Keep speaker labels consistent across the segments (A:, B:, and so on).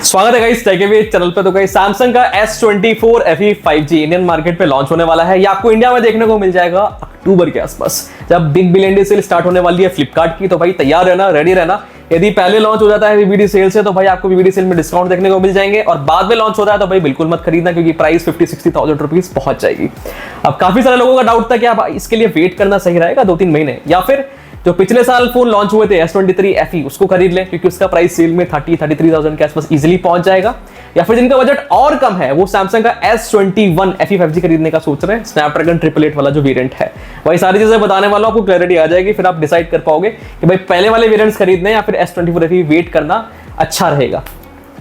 A: स्वागत है guys take channel पे। तो गाइस सैमसंग का S24 FE 5G Indian market पे लॉन्च होने वाला है। ये आपको इंडिया में देखने को मिल जाएगा अक्टूबर के आसपास, जब big billion day cell start होने वाली है फ्लिपकार्ट की। तो भाई तैयार रहना, रेडी रहना। यदि पहले लॉन्च हो जाता है वीवीडी सेल से तो भाई आपको वीवीडी सेल में डिस्काउंट देखने को मिल जाएंगे, और बाद में लॉन्च होता है तो भाई बिल्कुल मत खरीदना, क्योंकि प्राइस 50-60,000 रुपीज पहुंच जाएगी। अब काफी सारे लोगों का डाउट था कि आप इसके लिए वेट करना सही रहेगा 2-3 महीने, या फिर जो पिछले साल फोन लॉन्च हुए थे S23 FE उसको खरीद लें, क्योंकि उसका प्राइस सेल में 33,000 के आसपास इजीली पहुंच जाएगा। या फिर जिनका बजट और कम है वो सैमसंग का S21 FE 5G खरीदने का सोच रहे हैं, स्नैपड्रैगन 888 वाला जो वेरिएंट है। वही सारी चीजें बताने वाला हूं, आपको क्लैरिटी आ जाएगी, फिर आप डिसाइड कर पाओगे कि भाई पहले वाले वेरिएंट्स खरीदने या फिर S24 FE वेट करना अच्छा रहेगा।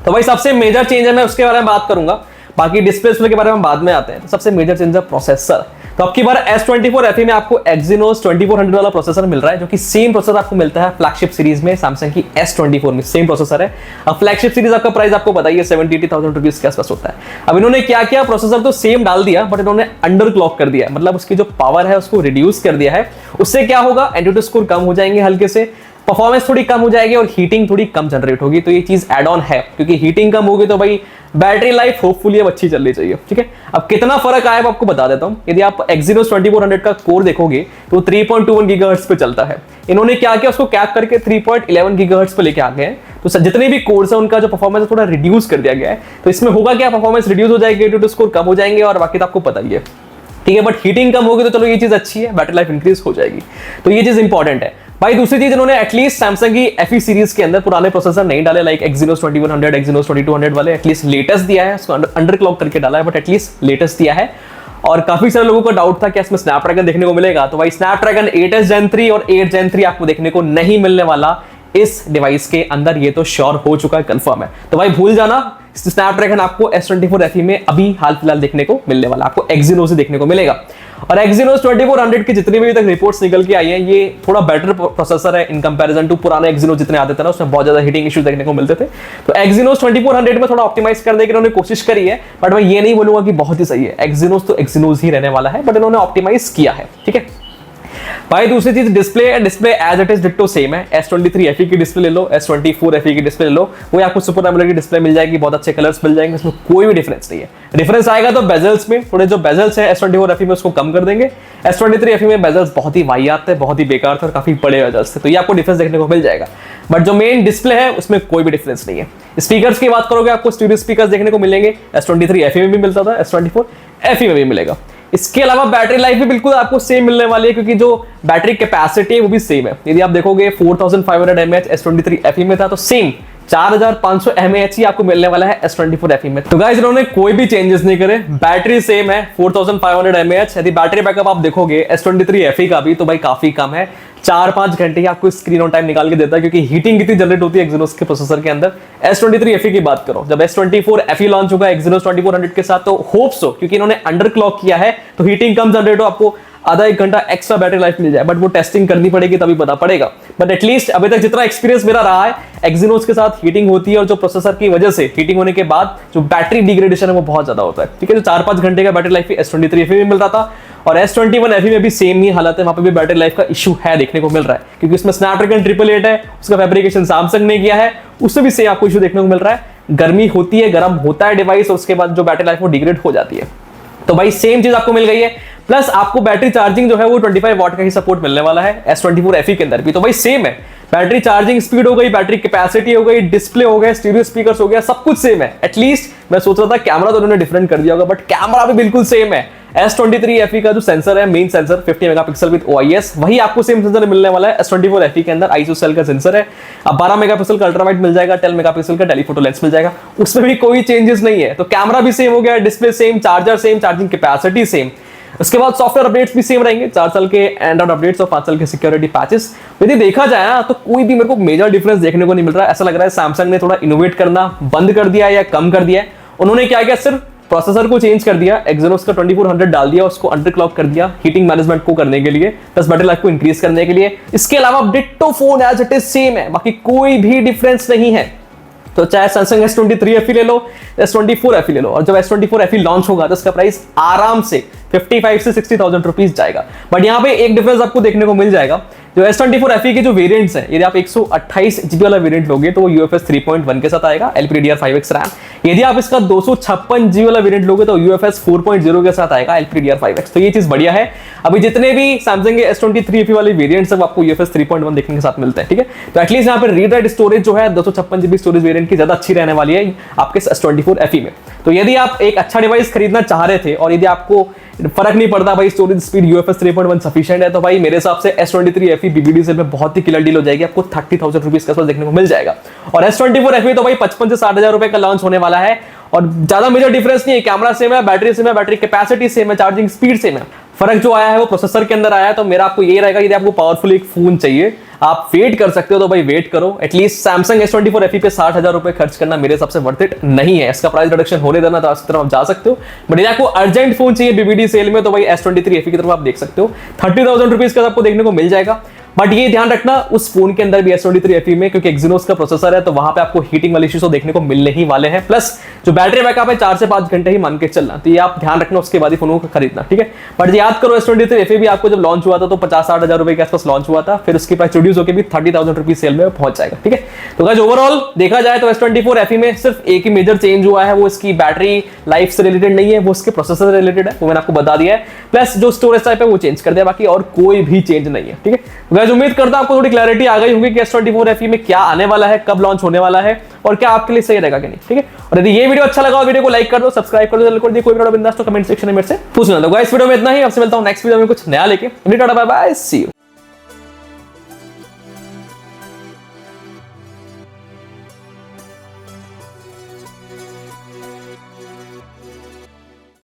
A: तो भाई सबसे मेजर चेंज है, मैं उसके बारे में बात करूंगा, बाकी डिस्प्ले के बारे में बाद में आते हैं। तो सबसे मेजर चेंज है प्रोसेसर। तो अब की बार S24 FE में आपको Exynos 2400 वाला प्रोसेसर मिल रहा है, जो कि सेम प्रोसेसर आपको मिलता है फ्लैगशिप सीरीज में सैमसंग की S24 में, सेम प्रोसेसर है। अब फ्लैगशिप सीरीज आपका प्राइस आपको बताइए 70,000 रुपीज के आसपास होता है। अब इन्होंने क्या किया, प्रोसेसर तो सेम डाल दिया बट इन्होंने अंडर क्लॉक कर दिया, मतलब उसकी जो पावर है उसको रिड्यूस कर दिया है। उससे क्या होगा, एंट्यूटू स्कोर कम हो जाएंगे हल्के से, परफॉर्मेंस थोड़ी कम हो जाएगी और हीटिंग थोड़ी कम जनरेट होगी। तो ये चीज एड ऑन है, क्योंकि हीटिंग कम होगी तो भाई बैटरी लाइफ होपफुली अब अच्छी चलनी चाहिए। ठीक है, अब कितना फर्क आया आपको बता देता हूं। यदि आप Exynos 2400 का कोर देखोगे तो 3.21 गीगाहर्ट्ज पे चलता है। इन्होंने क्या किया, उसको कैप करके 3.11 गीगाहर्ट्ज पे लेके आ गए हैं। तो जितने भी कोर्स है उनका जो परफॉर्मेंस है थोड़ा रिड्यूस कर दिया गया है। तो इसमें होगा क्या, परफॉर्मेंस रिड्यूस हो जाएगी, एंट्यूटू स्कोर कम हो जाएंगे, और बाकी तो आपको पता ही है। ठीक है, बट हीटिंग कम होगी तो चलो ये चीज अच्छी है, बैटरी लाइफ इंक्रीज हो जाएगी, तो ये चीज इंपॉर्टेंट है। भाई दूसरी चीज, इन्होंने एटलीस्ट सैमसंग की FE सीरीज के अंदर पुराने प्रोसेसर नहीं डाले, लाइक Exynos 2100, Exynos 2200 वाले, एटलीस्ट लेटेस्ट दिया है, उसको अंडर क्लॉक करके डाला है, बट एटलीस्ट लेटेस्ट दिया है। और काफी सारे लोगों का डाउट था कि इसमें स्नैपड्रैगन देखने को मिलेगा, तो भाई स्नैपड्रैगन 8s Gen 3 और 8 Gen 3 आपको देखने को नहीं मिलने वाला इस डिवाइस के अंदर, ये तो श्योर हो चुका है, कंफर्म है। तो भाई भूल जाना, स्नैपड्रैगन आपको S24 FE में अभी हाल फिलहाल देखने को मिलने वाला, आपको Exynos से देखने को मिलेगा। और Exynos 2400 की जितनी भी तक रिपोर्ट्स निकल के आई हैं, ये थोड़ा बेटर प्रोसेसर है इन कंपैरिजन टू पुराने Exynos जितने आते थे ना, उसमें बहुत ज्यादा हीटिंग इश्यूज देखने को मिलते थे। तो Exynos 2400 में थोड़ा ऑप्टिमाइज करने की इन्होंने कोशिश करी है, बट मैं ये नहीं बोलूंगा कि बहुत ही सही है। Exynos तो Exynos ही रहने वाला है, बट इन्होंने ऑप्टिमाइज किया है। ठीक है भाई, दूसरी चीज display as it is ditto same है। S23 FE की डिस्प्ले ले लो, S24 FE की डिस्प्ले ले लो, वो आपको सुपर एमोलेड की डिस्प्ले मिल जाएगी, बहुत अच्छे कलर्स मिल जाएंगे, इसमें कोई भी डिफरेंस नहीं है। डिफरेंस आएगा तो बेजल्स में, थोड़े जो बेजल्स है S24 FE में उसको कम कर देंगे। S23 FE में बेजल्स बहुत ही वाहियात थे, बहुत ही बेकार थे और काफी बड़े बेजल्स थे, तो ये आपको डिफरेंस देखने को मिल जाएगा। बट जो मेन डिस्प्ले है उसमें कोई भी डिफरेंस नहीं है। स्पीकर्स की बात करोगे, आपको स्टूडियो स्पीकर्स देखने को मिलेंगे, S23 FE में भी मिलता था, S24 FE में भी मिलेगा। इसके अलावा बैटरी लाइफ भी बिल्कुल आपको सेम मिलने वाली है, क्योंकि जो बैटरी कैपेसिटी है वो भी सेम है। यदि आप देखोगे 4500 mAh S23 FE में था, तो सेम 4500 mAh ही आपको मिलने वाला है S24 FE में। तो गाइस इन्होंने कोई भी चेंजेस नहीं करे, बैटरी सेम है 4500 mAh। यदि बैटरी बैकअप आप देखोगे S23 FE का भी, तो भाई काफी कम है, 4-5 घंटे ही आपको स्क्रीन ऑन टाइम निकाल के देता है, क्योंकि हीटिंग कितनी जनरेट होती है Exynos के प्रोसेसर के अंदर। S23 FE की बात करो, जब S24 FE लॉन्च होगा Exynos 2400 के साथ, तो होप्स हो, क्योंकि इन्होंने अंडर क्लॉक किया है तो हीटिंग कम जनरेट हो, आपको आधा 1 घंटा एक्स्ट्रा बैटरी लाइफ मिल जाए, बट वो टेस्टिंग करनी पड़ेगी तभी पता पड़ेगा। बट एटलीस्ट अभी तक जितना एक्सपीरियंस मेरा रहा है, Exynos के साथ हीटिंग होती है, और जो प्रोसेसर की वजह से हीटिंग होने के बाद जो बैटरी डिग्रेडेशन है वो बहुत ज्यादा होता है। ठीक है, जो 4-5 घंटे का बैटरी लाइफ S23 FE में मिल रहा था, और S21 FE में भी सेम ही हालत है, वहां पे भी बैटरी लाइफ का इशू है, देखने को मिल रहा है, क्योंकि उसमें स्नैपड्रैगन 888 है, उसका फैब्रिकेशन सैमसंग ने किया है, उससे भी सेम आपको इशू देखने को मिल रहा है। गर्मी होती है, गर्म होता है डिवाइस, और उसके बाद जो बैटरी लाइफ वो डिग्रेड हो जाती है। तो भाई सेम चीज आपको मिल गई है, प्लस आपको बैटरी चार्जिंग जो है वो 25 वाट का ही सपोर्ट मिलने वाला है S24 FE के अंदर भी। तो भाई सेम है, बैटरी चार्जिंग स्पीड हो गई, बैटरी कैपेसिटी हो गई, डिस्प्ले हो गया, स्टीरियो स्पीकर्स हो गया, सब कुछ सेम है। एटलीस्ट मैं सोच रहा था कैमरा तो उन्होंने डिफरेंट कर दिया होगा, बट कैमरा भी बिल्कुल सेम है। S23 FE का जो सेंसर है, main sensor 50 megapixel with OIS, वही आपको सेम सेंसर मिलने वाला है S24 FE के अंदर। आइसोसेल का सेंसर है, अब 12 मेगापिक्सल का अल्ट्रावाइड मिल जाएगा, 10 मेगापिक्सल का टेलीफोटो लेंस मिल जाएगा, उसमें भी कोई चेंजेस नहीं है। तो कैमरा भी सेम हो गया, display same, charger same, charging capacity same. उसके बाद सॉफ्टवेयर अपडेट्स भी सेम रहेंगे, 4 साल के एंड्रॉइड अपडेट्स और 5 साल के सिक्योरिटी पैचेस। यदि देखा जाए ना, तो कोई भी मेरे को मेजर डिफरेंस देखने को नहीं मिल रहा है। ऐसा लग रहा है सैमसंग ने थोड़ा इनोवेट करना बंद कर दिया या कम कर दिया है। उन्होंने क्या किया, सिर्फ प्रोसेसर को चेंज कर दिया, Exynos का 2400 डाल दिया, उसको अंडर क्लॉक कर दिया हीटिंग मैनेजमेंट को करने के लिए, प्लस बैटरी लाइफ को इंक्रीज करने के लिए। इसके अलावा ditto phone as it is same है, बाकी कोई भी डिफरेंस नहीं है। तो चाहे सैमसंग S23 FE ले लो, S24 FE ले लो, और जब S24 FE लॉन्च होगा तो इसका प्राइस आराम से 55 से 60,000 रुपीज जाएगा। बट यहाँ पे एक डिफरेंस आपको देखने को मिल जाएगा, जो S24 FE के जो वेरिएंट्स हैं, यदि आप 128 GB वाला वेरिएंट लोगे तो वो UFS 3.1 के साथ आएगा, LPDDR5X रैम। यदि आप इसका 256 GB वाला वेरिएंट लोगे तो UFS 4.0 के साथ आएगा, LPDDR5X। तो ये चीज बढ़िया है। अभी जितने भी Samsung के S23 FE वाले वेरिएंट्स सब आपको UFS 3.1 देखने के साथ मिलते हैं, ठीक है। तो एटलीस्ट यहाँ पे रीड राइट स्टोरेज जो है 256 GB स्टोरेज वेरिएंट की ज्यादा अच्छी रहने वाली है आपके S24 FE में। तो यदि आप एक अच्छा डिवाइस खरीदना चाह रहे थे और यदि आपको फर्क नहीं पड़ता भाई स्टोरेज स्पीड UFS 3.1 सफिशिएंट है, तो भाई मेरे हिसाब से S23 FE BBD सेल में बहुत ही किलर डील हो जाएगी, आपको 30,000 रुपीज के आसपास देखने को मिल जाएगा। और S24 FE तो भाई 55 से 60,000 रुपए का लॉन्च होने वाला है और ज्यादा मेजर डिफरेंस नहीं है, कैमरा सेम है, बैटरी सेम है, बैटरी कैपेसिटी सेम है, चार्जिंग स्पीड सेम है। फर्क जो आया है वो प्रोसेसर के अंदर आया है। तो मेरा आपको ये रहेगा, यदि आपको पावरफुल एक फोन चाहिए, आप वेट कर सकते हो तो भाई वेट करो। एटलीस्ट Samsung S24 FE पे 60,000 रुपए खर्च करना मेरे हिसाब से वर्थ इट नहीं है। इसका प्राइस रिडक्शन होने देना तो इस तरफ आप जा सकते हो। बट यदि आपको अर्जेंट फोन चाहिए BBD सेल में तो भाई S23 FE की तरफ आप देख सकते हो, 30,000 रुपीज का आपको देखने को मिल जाएगा। बट ये ध्यान रखना उस फोन के अंदर भी S23 FE में, क्योंकि Exynos का प्रोसेसर है, तो वहां पे आपको हीटिंग वाले इश्यूज तो देखने को मिलने ही वाले हैं। प्लस जो बैटरी बैकअप है 4 से 5 घंटे ही मान के चलना, तो ये आप ध्यान रखना, उसके बाद ही फोन को खरीदना, ठीक है। बट याद करो S23 FE भी आपको जब लॉन्च हुआ था तो 50-60,000 रुपए के आसपास लॉन्च हुआ था, फिर उसकी प्राइस रिड्यूस होकर भी 30,000 रुपीज सेल में पहुंच जाएगा, ठीक है। तो गाइस ओवरऑल देखा जाए तो S24 FE में सिर्फ एक ही मेजर चेंज हुआ है, वो इसकी बैटरी लाइफ से रिलेटेड नहीं है, वो उसके प्रोसेसर से रिलेटेड है, वो मैंने आपको बता दिया है। प्लस जो स्टोरेज टाइप है वो चेंज कर दिया, बाकी और कोई भी चेंज नहीं है, ठीक है। गाइस उम्मीद करता हूं आपको थोड़ी क्लैरिटी आ गई होगी कि S24 FE में क्या आने वाला है, कब लॉन्च होने वाला है और क्या आपके लिए सही रहेगा कि नहीं, ठीक है। और यदि ये वीडियो अच्छा लगा, वीडियो को लाइक कर दो, सब्सक्राइब कर दो, कोई भी बिंदास तो कमेंट सेक्शन में मेरे से पूछना। तो गाइस वीडियो में इतना ही, आपसे मिलता हूं नेक्स्ट वीडियो में कुछ नया लेके। Tata bye bye, see you.